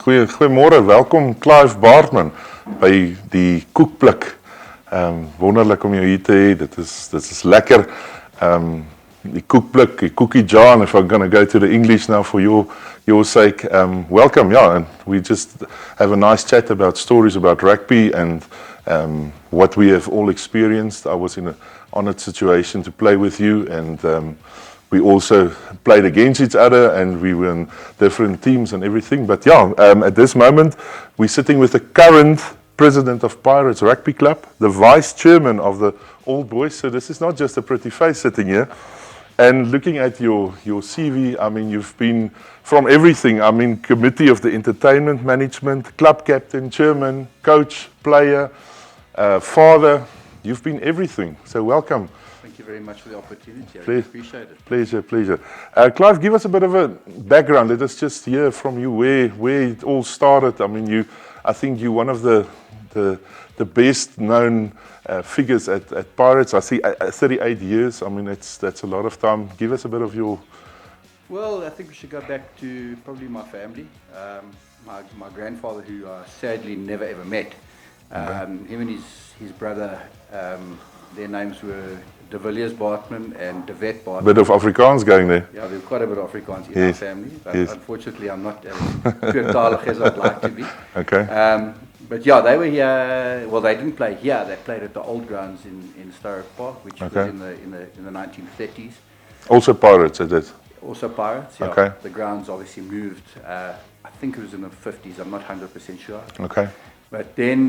Goeiemôre, welkom Clive Bartmann by die Koekblik. Wonderlik om jou hier te hê. Dit is lekker. Die Koekblik, die Cookie Jar, if I'm going to go to the English now for your sake. Welcome, yeah, and we just have a nice chat about stories about rugby and what we have all experienced. I was in an honoured situation to play with you, and we also played against each other, and we were in different teams and everything. But yeah, at this moment, we're sitting with the current president of Pirates Rugby Club, the vice chairman of the Old Boys. So this is not just a pretty face sitting here. And looking at your CV, I mean, you've been from everything. I mean, committee of the entertainment management, club captain, chairman, coach, player, father. You've been everything. So welcome. Thank you very much for the opportunity. I really appreciate it. Pleasure. Clive, give us a bit of a background. Let us just hear from you where it all started. I mean, I think you're one of the best known figures at Pirates. I see 38 years. I mean, that's a lot of time. Give us a bit of your... Well, I think we should go back to probably my family. My grandfather, who I sadly never ever met. Him and his brother, their names were De Villiers Bartmann and De Wet Bartmann. Bit of Afrikaans going there. Yeah, there's quite a bit of Afrikaans in our family, but unfortunately I'm not as pure-talig as I'd like to be. Okay. But yeah, they were here. Well, they didn't play here. They played at the old grounds in Star Park, which was in the 1930s. Also Pirates, is it? Also Pirates. Yeah. Okay. The grounds obviously moved. I think it was in the 50s. I'm not 100% sure. Okay. But then,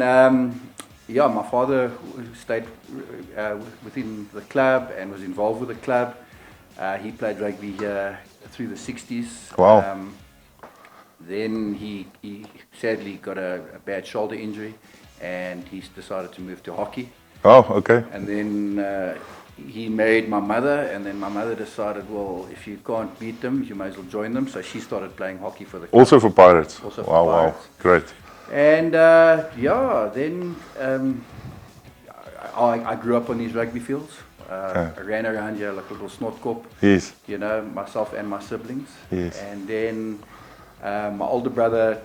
yeah, my father stayed within the club and was involved with the club. He played rugby here through the 60s. Wow. Then he sadly got a bad shoulder injury, and he decided to move to hockey. Oh, okay. And then he married my mother, and then my mother decided, well, if you can't beat them, you may as well join them. So she started playing hockey for the club. Also for Pirates? Also for Pirates. Wow, great. And yeah, then I grew up on these rugby fields. I ran around here like a little snotkop. Yes. You know, myself and my siblings. Yes. And then my older brother,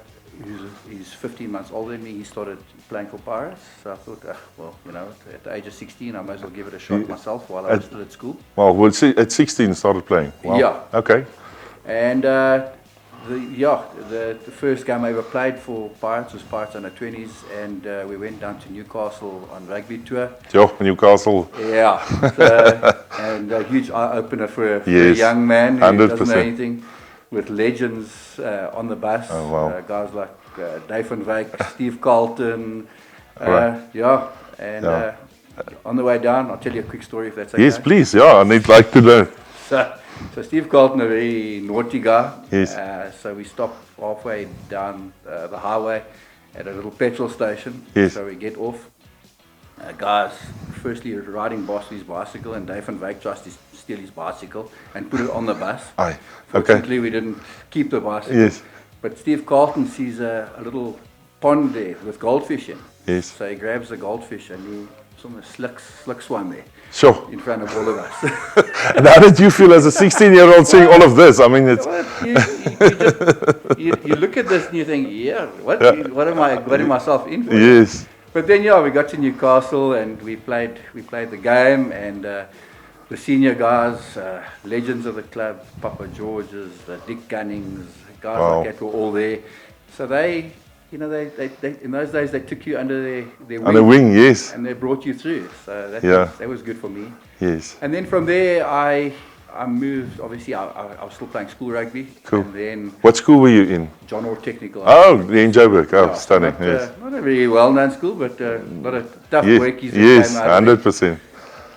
he's 15 months older than me, he started playing for Pirates. So I thought, well, you know, at the age of 16, I might as well give it a shot myself while I was still at school. Well, at 16 started playing. Wow. Yeah. Okay. And the first game I ever played for Pirates was Pirates under 20s, and we went down to Newcastle on rugby tour. Yeah, Newcastle. Yeah, so, and a huge eye opener for a young man who 100%. doesn't know anything, with legends on the bus. Oh, wow. Guys like Dave van Wyk, Steve Carlton. Yeah, and on the way down, I'll tell you a quick story if that's okay. Yes, please. Yeah, I need like to know. So Steve Carlton, a very naughty guy. Yes. So we stopped halfway down the highway at a little petrol station. Yes. So we get off. Guys, firstly riding past his bicycle, and Dave van Wyk tries to steal his bicycle and put it on the bus. Aye. Fortunately, we didn't keep the bicycle. Yes. But Steve Carlton sees a little pond there with goldfish in. Yes. So he grabs the goldfish and he sort of slick swam there. Sure. In front of all of us. And how did you feel as a 16-year-old seeing all of this? I mean, it's... You look at this and you think, what am I getting myself in for? Yes. But then, we got to Newcastle and we played the game, and the senior guys, legends of the club, Papa George's, Dick Gunnings, guys like that were all there. So they, you know, they in those days they took you under their wing. On the wing, yes. And they brought you through. So that was good for me. Yes. And then from there, I moved. Obviously, I was still playing school rugby. Cool. And then what school were you in? John Orr Technical. Oh, in Joburg. Oh, stunning. Not a very well-known school, but a lot of tough workies. Yes, 100%.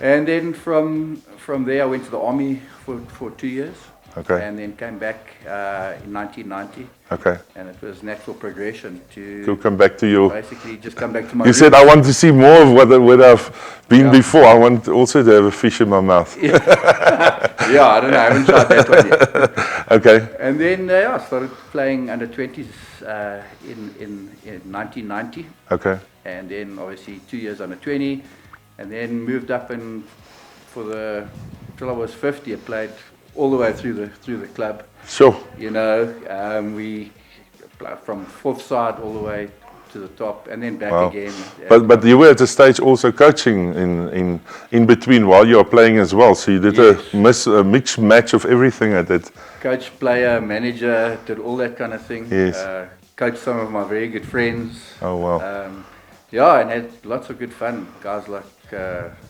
And then from there, I went to the army for 2 years. Okay. And then came back in 1990. Okay. And it was natural progression to come back to your... Basically, just come back to my... You said, I want to see more of what I've been before. I want also to have a fish in my mouth. Yeah, I don't know. I haven't tried that one yet. Okay. And then I started playing under 20s in 1990. Okay. And then obviously 2 years under 20. And then moved up and till I was 50, I played all the way through the club. Sure. You know, we from fourth side all the way to the top, and then back Wow. again. But you were at a stage also coaching in between while you are playing as well. So you did a mixed match of everything at that. Coach, player, manager, did all that kind of thing. Yes. Coached some of my very good friends. Oh wow. Yeah, and had lots of good fun. Guys like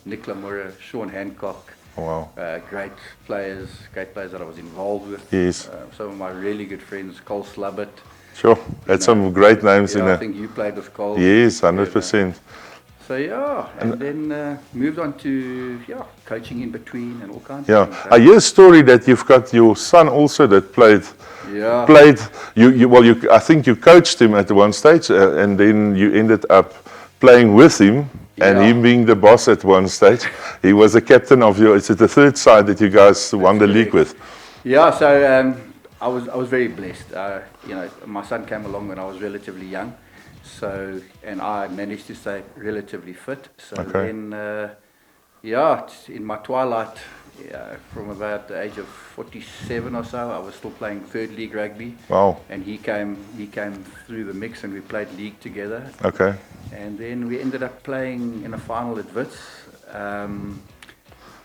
Nick Lamura, Sean Hancock. Wow. Great players that I was involved with. Yes. Some of my really good friends, Cole Slubbert. Sure. Had some great names in I there. think you played with Cole. Yes, 100%. So yeah, and then moved on to coaching in between and all kinds Yeah. of things. I hear a story that you've got your son also that played. Yeah. I think you coached him at one stage, and then you ended up playing with him, and him being the boss at one stage. He was the captain of your. Is it the third side that you guys won the league with? Yeah. So I was very blessed. My son came along when I was relatively young, and I managed to stay relatively fit. So then, in my twilight. From about the age of 47 or so, I was still playing third league rugby. Wow. And he came through the mix, and we played league together. Okay. And then we ended up playing in a final at Wits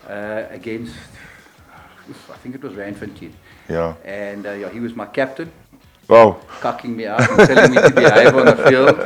against, I think it was Randfontein. Yeah. And he was my captain. Wow. Cucking me out and telling me to behave on the field.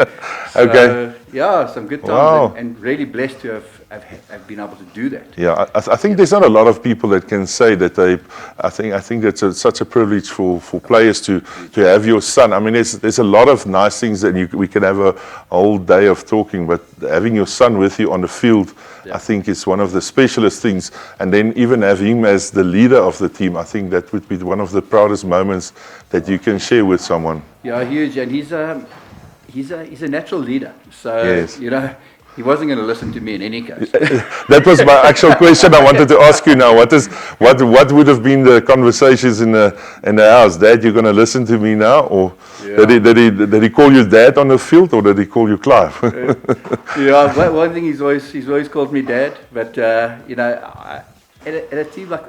So, Okay. Yeah, some good times. Wow. And really blessed to have been able to do that. Yeah, I think there's not a lot of people that can say that they. I think that's such a privilege for players to have your son. I mean, there's a lot of nice things that we can have a whole day of talking, but having your son with you on the field, I think is one of the specialist things. And then even have him as the leader of the team, I think that would be one of the proudest moments that you can share with someone. Yeah, huge, and he's a natural leader. So Yes. he wasn't going to listen to me in any case. That was my actual question I wanted to ask you now. What would have been the conversations in the house? Dad, you're going to listen to me now, or did he call you Dad on the field, or did he call you Clive? One thing he's always called me Dad, but at a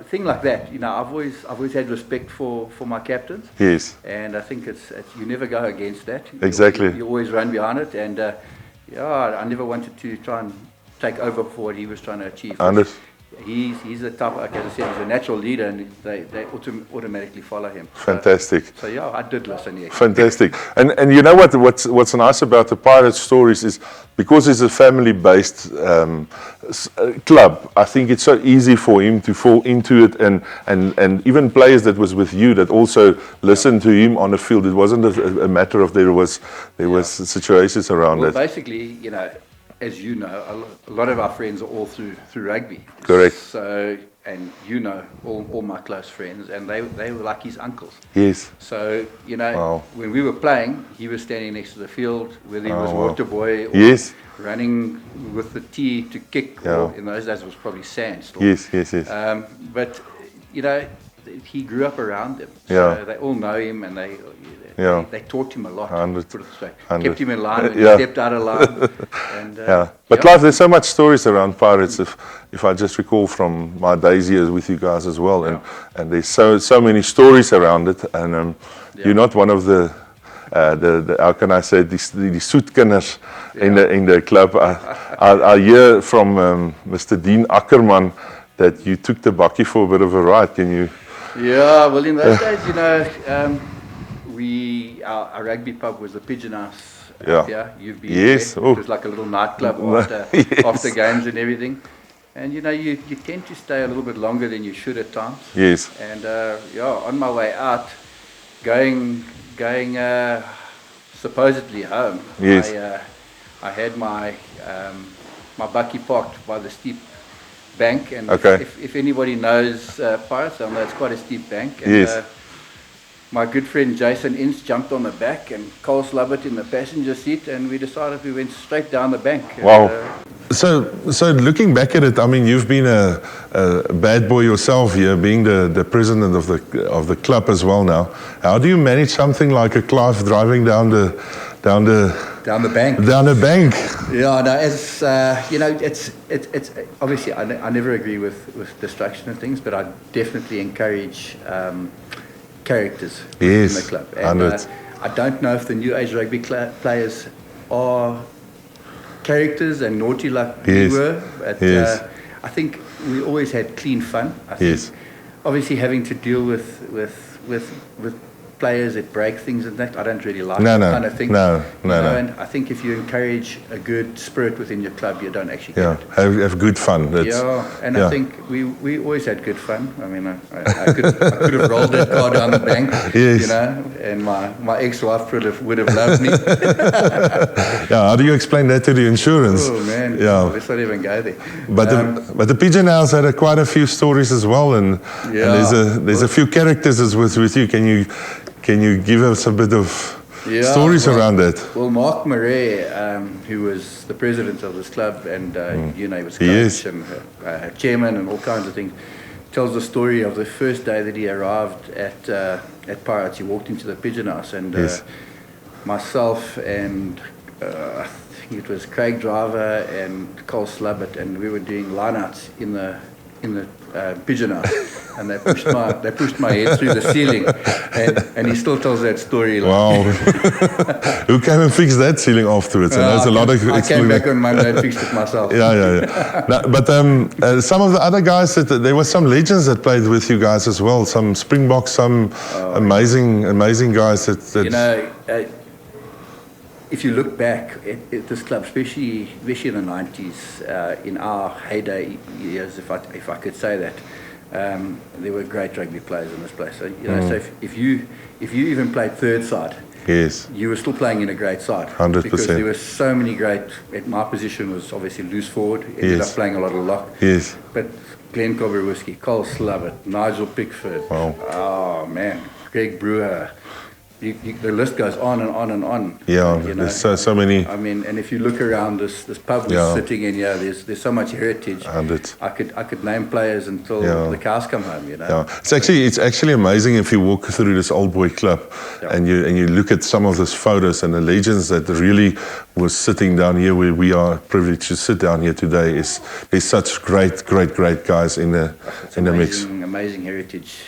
thing like that, I've always had respect for my captains. Yes. And I think it's you never go against that. Exactly. You always run behind it, and I never wanted to try and take over for what he was trying to achieve. He's the type, like as I said, he's a natural leader, and they automatically follow him. Fantastic. So I did listen. Yeah. Fantastic. And you know what's nice about the Pirates stories is because it's a family-based club. I think it's so easy for him to fall into it, and even players that was with you that also listened to him on the field. It wasn't a matter of there was situations around it. Well, basically, as you know, a lot of our friends are all through rugby. Correct. So, and all my close friends, and they were like his uncles. Yes. So, when we were playing, he was standing next to the field, whether he was water boy or running with the tee to kick, or in those days it was probably sand still. Yes. But, he grew up around them. So they all know him, and they taught him a lot. Put it this way. Kept him in line when he stepped out of line. And, But Clive, there's so much stories around Pirates. If I just recall from my days here with you guys as well, and there's so many stories around it. And you're not one of the how can I say die soetkinders in the club. I hear from Mr. Dean Ackerman that you took the bakkie for a bit of a ride. Can you? Yeah, well, in those days, our rugby pub was the Pigeon House. You've been there. It was like a little nightclub after games and everything. And you tend to stay a little bit longer than you should at times. Yes. And on my way out, going supposedly home. Yes. I had my bakkie parked by the steep bank, and if anybody knows Pirates, they'll know it's quite a steep bank. And, my good friend Jason Ince jumped on the back, and Cole Slubbert in the passenger seat, and we decided we went straight down the bank. Wow. So looking back at it, I mean, you've been a bad boy yourself here, being the president of the club as well now. How do you manage something like a Clive driving down the bank? Down the bank. Yeah, no, it's it's obviously I never agree with destruction and things, but I definitely encourage characters in the club. And I don't know if the new age rugby players are characters and naughty like we were, but I think we always had clean fun. I think obviously having to deal with players that break things and that, I don't really like that kind of thing. No. And I think if you encourage a good spirit within your club, you don't actually get it. Have good fun. I think we always had good fun. I mean, I could have rolled that car down the bank, you know, and my ex-wife would have loved me. How do you explain that to the insurance? Oh man, let's not even go there. But the Pigeon House had quite a few stories as well, and there's a few characters with you. Can you give us a bit of stories around that? Well, Mark Murray, who was the president of this club, and he was coach and chairman and all kinds of things, tells the story of the first day that he arrived at Pirates. He walked into the Pigeon House, and myself and I think it was Craig Driver and Cole Slubbert, and we were doing lineouts in the Pigeon House, and they pushed my head through the ceiling, and he still tells that story. Wow! Who came and fixed that ceiling afterwards? And there's a lot of. I came back on Monday and fixed it myself. No, but some of the other guys there were some legends that played with you guys as well. Some Springboks, some amazing guys that. You know. If you look back at this club, especially in the 90s, in our heyday years, if I could say that, there were great rugby players in this place. So, so if you even played third side, you were still playing in a great side. 100%. Because there were so many great. My position was obviously loose forward. Ended up playing a lot of lock. But Glenn Kobrowski, Cole Slubbert, Nigel Pickford. Wow. Oh man, Greg Brewer. The list goes on and on and on. There's so many. I mean, and if you look around this pub we're sitting in here, there's so much heritage. I could name players until the cows come home. It's actually amazing if you walk through this old boy club, and you look at some of those photos and the legends that really was sitting down here where we are privileged to sit down here today. There's such great guys in the mix. Amazing heritage.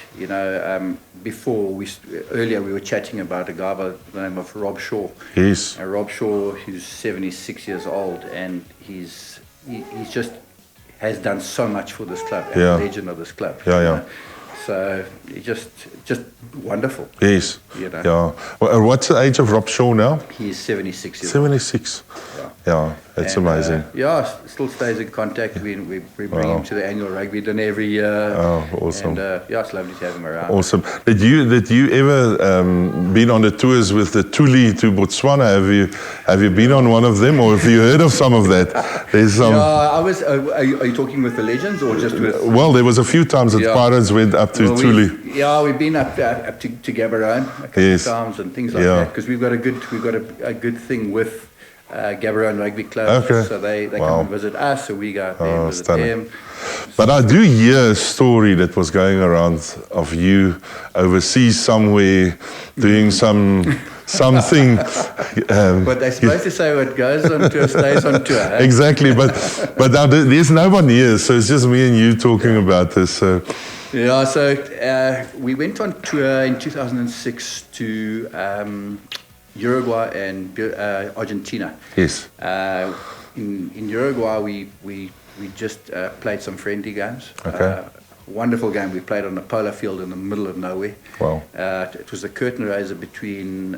Earlier we were chatting about a guy by the name of Rob Shaw. Rob Shaw, who's 76 years old, and he's just has done so much for this club, and a legend of this club. So he's just wonderful. Well, what's the age of Rob Shaw now? He's 76 years 76. That's amazing. Still stays in contact. We bring him to the annual rugby dinner every year. Oh, awesome. And it's lovely to have him around. Awesome. Did you ever been on the tours with the Tuli to Botswana? Have you been on one of them, or have you heard of some of that? There's some. I was. Are you talking with the legends or just with? Well, there was a few times that Pirates went up to Tuli. We've been up to Gaborone a couple of times and things like that, because we've got a good thing with Gaborone Rugby Club. So they come and visit us, so we go up there and visit them. But I do hear a story that was going around of you overseas somewhere doing something. But they're supposed to say what goes on tour stays on tour. Eh? Exactly, but now there's no one here, so it's just me and you talking about this. So we went on tour in 2006 to Uruguay and Argentina. In Uruguay, we just played some friendly games. Wonderful game. We played on a polo field in the middle of nowhere. Wow. It was a curtain raiser between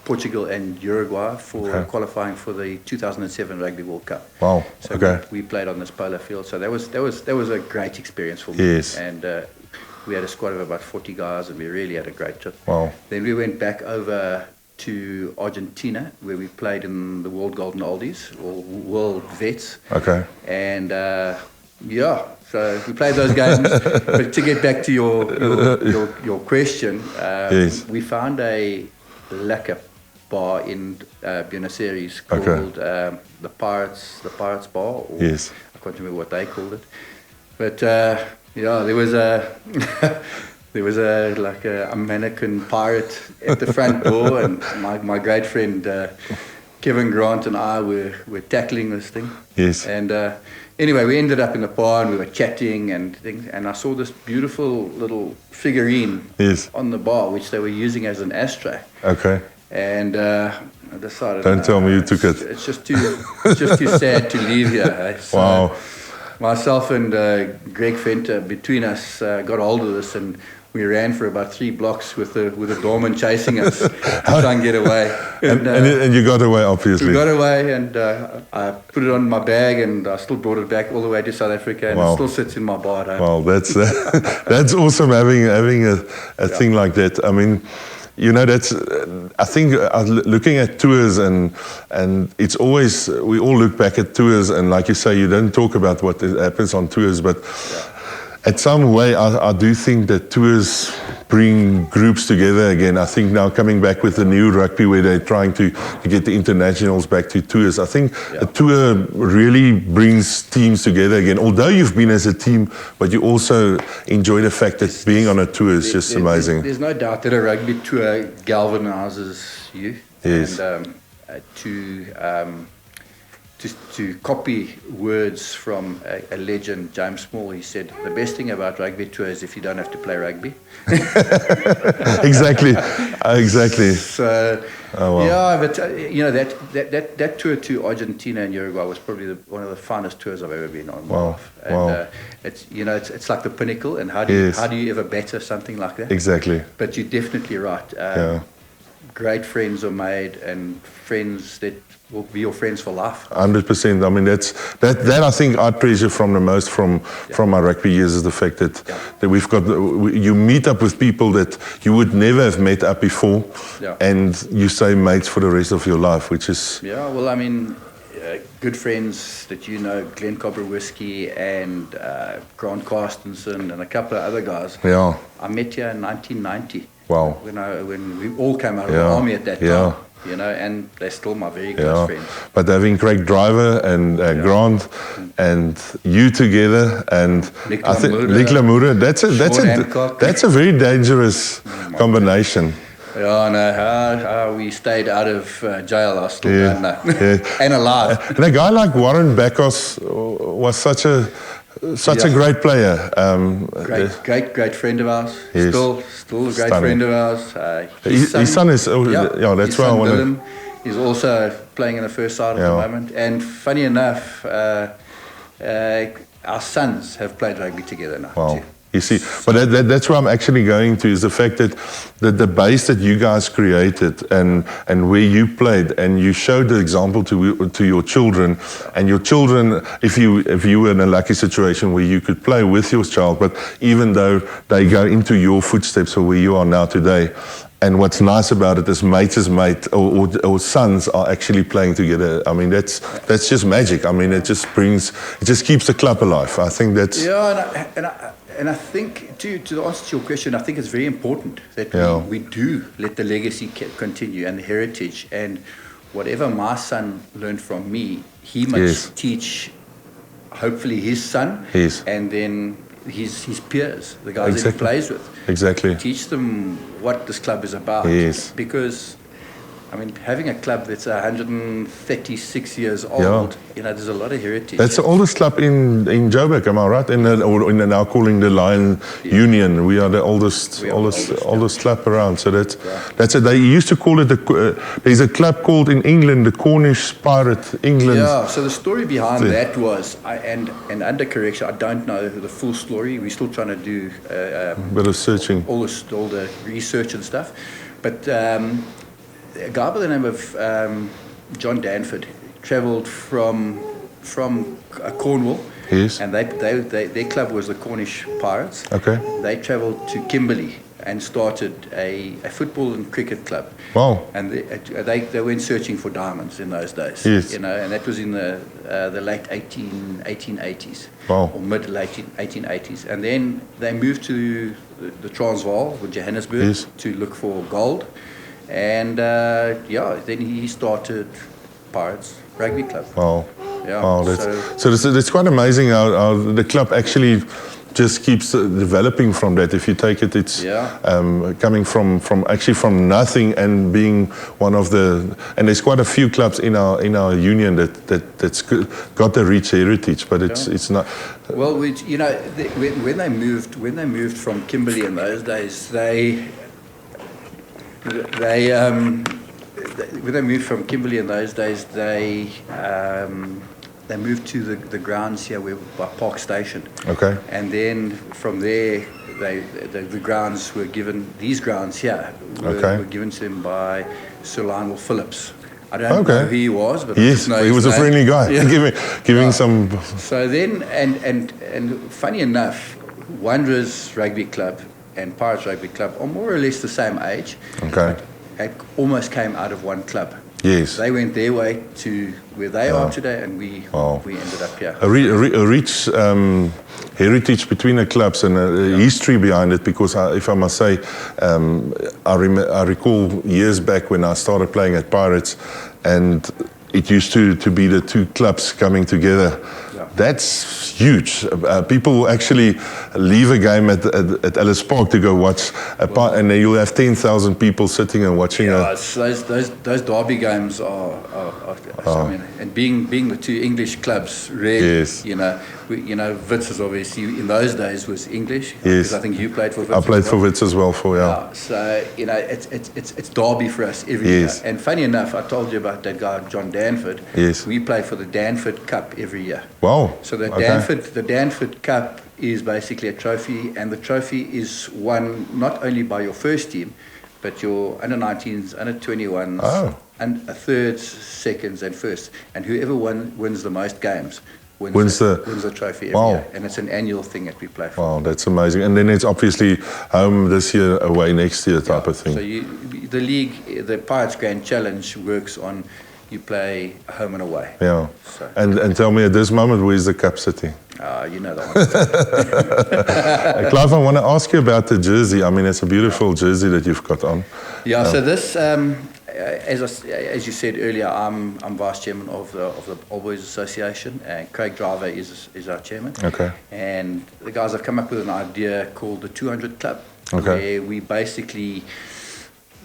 Portugal and Uruguay for qualifying for the 2007 Rugby World Cup. Wow. So we played on this polo field. So that was a great experience for me. And we had a squad of about 40 guys, and we really had a great trip. Wow. Then we went back over to Argentina, where we played in the World Golden Oldies, or World Vets. And so we played those games. But to get back to your question, we found a lacquer bar in Buenos Aires called the Pirates Bar. Or I can't remember what they called it. But there was a mannequin pirate at the front door, and my great friend Kevin Grant and I were tackling this thing. And anyway, we ended up in the bar and we were chatting and things, and I saw this beautiful little figurine on the bar, which they were using as an ashtray. Okay. And I decided, don't tell me you took it. It's just too sad to leave here. So wow. Myself and Greg Venter, between us, got hold of this, and we ran for about 3 blocks with a doorman chasing us to try and get away. And you got away, obviously. We got away, and I put it on my bag, and I still brought it back all the way to South Africa, and it still sits in my bar. Well, that's awesome having a thing like that. I mean, you know, that's. I think looking at tours and it's always, we all look back at tours, and like you say, you don't talk about what happens on tours, but. Yeah. At some way, I do think that tours bring groups together again. I think now coming back with the new rugby where they're trying to get the internationals back to tours, I think a tour really brings teams together again. Although you've been as a team, but you also enjoy the fact that being on a tour is just amazing. There's no doubt that a rugby tour galvanizes you. Yes. And to copy words from a legend, James Small, he said, the best thing about rugby tour is if you don't have to play rugby. Exactly. So, yeah, but you know, that tour to Argentina and Uruguay was probably one of the finest tours I've ever been on in my life. And it's, you know, it's like the pinnacle, and how do you ever better something like that? Exactly. But you're definitely right. Great friends are made, and friends that will be your friends for life. 100%. I mean, that I think I treasure from the most from my rugby years is the fact that we've got, you meet up with people that you would never have met up before, and you stay mates for the rest of your life, which is... Yeah, well, I mean, good friends that you know, Glenn Cobberwhisky and Grant Carstensen and a couple of other guys. Yeah. I met here in 1990. Wow. When we all came out of the army at that time. You know, and they're still my very close friends. But having Craig Driver and Grant and you together, and I think Nick Lamoura, that's a very dangerous combination. Yeah, no, how we stayed out of jail, I still don't know. And alive. And a guy like Warren Backos was such a great player. Great friend of ours. Yes. Still a great friend of ours. His son is, that's why I want to... He's also playing in the first side at the moment. And funny enough, our sons have played rugby together now too. You see, but that's where I'm actually going to, is the fact that the base that you guys created and where you played, and you showed the example to your children, and your children, if you were in a lucky situation where you could play with your child, but even though they go into your footsteps or where you are now today. And what's nice about it is mate's mate or sons are actually playing together. I mean, that's just magic. I mean, it just keeps the club alive. I think that's... Yeah, and I think, to the answer to your question, I think it's very important that we do let the legacy continue and the heritage. And whatever my son learned from me, he must teach, hopefully, his son. And then his peers, the guys that he plays with. Exactly. Teach them what this club is about. Because, I mean, having a club that's 136 years old, you know, there's a lot of heritage. That's the oldest club in Joburg, am I right? In now calling the Lion Union. We are the oldest club around. So that's it. They used to call it there's a club called in England the Cornish Pirate England. Yeah. So the story behind that was, and under correction, I don't know the full story. We're still trying to do a bit of searching, all the research and stuff, but. A guy by the name of John Danford travelled from Cornwall, and their club was the Cornish Pirates. Okay. They travelled to Kimberley and started a football and cricket club. Wow. And they went searching for diamonds in those days. Yes. You know, and that was in the late 1880s. Wow. Or mid-late 1880s. And then they moved to the Transvaal, or Johannesburg, to look for gold. And then he started Pirates Rugby Club. Wow. Yeah. Wow, that's quite amazing how the club actually just keeps developing from that. If you take it, it's coming from actually from nothing and being one of the, and there's quite a few clubs in our union that's got the rich heritage, but it's not. Well, when they moved from Kimberley in those days, when they moved from Kimberley in those days, they moved to the grounds here by Park Station. Okay. And then from there, the grounds were given. These grounds here were given to them by Sir Lionel Phillips. I don't know who he was, but yes, I know he was a friendly guy. Yeah. giving some. So then, and funny enough, Wanderers Rugby Club and Pirates Rugby Club are more or less the same age. Okay. It almost came out of one club. Yes. They went their way to where they are today, and we ended up here. A rich heritage between the clubs and a history behind it, because if I must say, I recall years back when I started playing at Pirates, and it used to be the two clubs coming together. That's huge. People actually leave a game at Ellis Park to go watch and then you'll have 10,000 people sitting and watching. Those derby games are I mean, and being the two English clubs, really, Wits is obviously in those days was English. Yes. Because I think you played for Wits. I played for Wits as well So it's derby for us every year. And funny enough, I told you about that guy John Danford. Yes. We play for the Danford Cup every year. Wow. So the Danford Cup is basically a trophy, and the trophy is won not only by your first team, but your under-19s, under-21s, and thirds, seconds, and firsts. And whoever wins the most games wins the trophy every year. And it's an annual thing that we play for. Wow, that's amazing. And then it's obviously home this year, away next year type of thing. So the league, the Pirates Grand Challenge works on you play home and away. Yeah. So. And tell me at this moment, where's the cup sitting? You know that one. Clive, I want to ask you about the jersey. I mean, it's a beautiful jersey that you've got on. Yeah, so this, as you said earlier, I'm vice chairman of the All Boys Association, and Craig Driver is our chairman. Okay. And the guys have come up with an idea called the 200 Club, where we basically...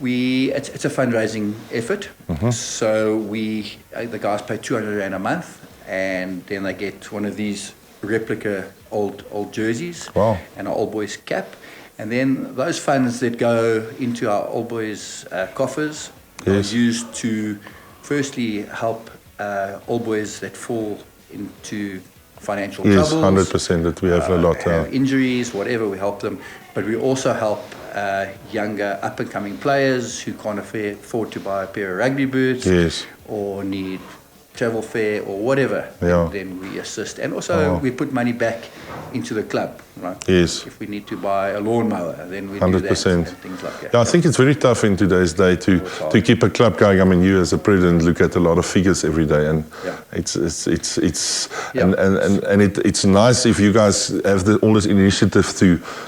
it's a fundraising effort. So the guys pay 200 Rand a month, and then they get one of these replica old jerseys and an Old Boys cap, and then those funds that go into our Old Boys coffers are used to firstly help Old Boys that fall into financial troubles. 100% that we have a lot. Injuries, whatever, we help them, but we also help younger up-and-coming players who can't afford to buy a pair of rugby boots or need travel fare or whatever. Then we assist. And also we put money back into the club. Right? Yes. If we need to buy a lawnmower, then we 100%. do that and things like that. Yeah, I think it's very tough in today's day to keep a club going. I mean, you as a president look at a lot of figures every day, and it's nice if you guys have all this initiative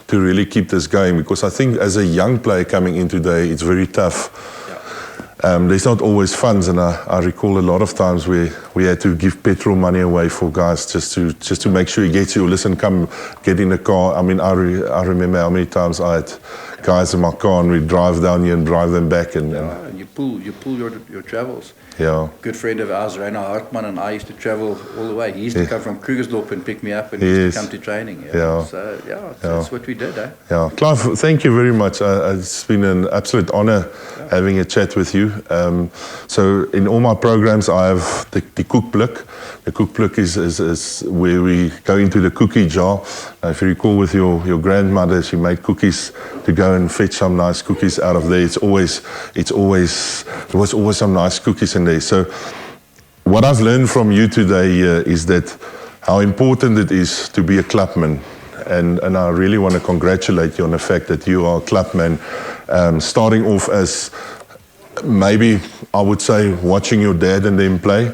to really keep this going, because I think as a young player coming in today, it's very tough. There's not always funds, and I recall a lot of times we had to give petrol money away for guys just to make sure he gets you. Listen, come get in the car. I mean, I remember how many times I had guys in my car and we drive down here and drive them back, and you pull your travels. Yeah. Good friend of ours, Rainer Hartmann, and I used to travel all the way. He used to come from Krugersdorp and pick me up, and he used to come to training. So that's what we did. Yeah, Clive, thank you very much. It's been an absolute honor having a chat with you. So in all my programs, I have the koekblik. The koekblik is where we go into the cookie jar. If you recall, with your grandmother, she made cookies to go and fetch some nice cookies out of there. There was always some nice cookies in there. So what I've learned from you today is that how important it is to be a clubman. And I really want to congratulate you on the fact that you are a clubman, starting off as maybe, I would say, watching your dad and them play,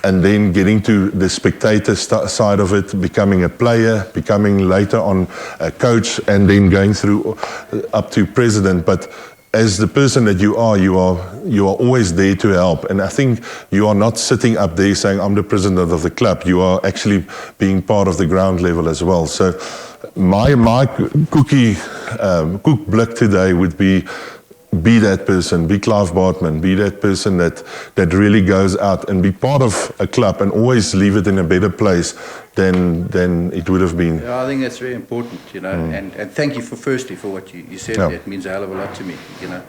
and then getting to the spectator side of it, becoming a player, becoming later on a coach, and then going through up to president. But as the person that you are always there to help. And I think you are not sitting up there saying, I'm the president of the club. You are actually being part of the ground level as well. So my cookblik today would be that person, be Clive Bartmann, be that person that really goes out and be part of a club and always leave it in a better place than it would have been. Yeah, I think that's very important, you know, and thank you firstly for what you said. Yeah. It means a hell of a lot to me, you know.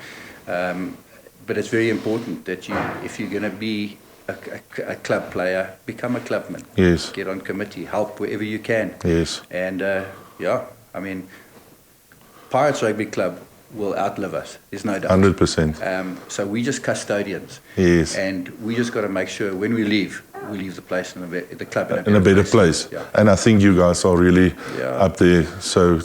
But it's very important that if you're going to be a club player, become a clubman. Yes. Get on committee, help wherever you can. Yes. And yeah, I mean, Pirates Rugby Club will outlive us. There's no doubt. 100%. So we just custodians. Yes. And we just got to make sure when we leave the place the club in a better place. Yeah. And I think you guys are really up there. So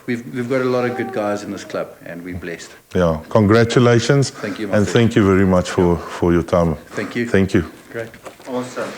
we've got a lot of good guys in this club, and we're blessed. Yeah, congratulations. Thank you, and thank you very much for your time. Thank you. Thank you. Great. Awesome.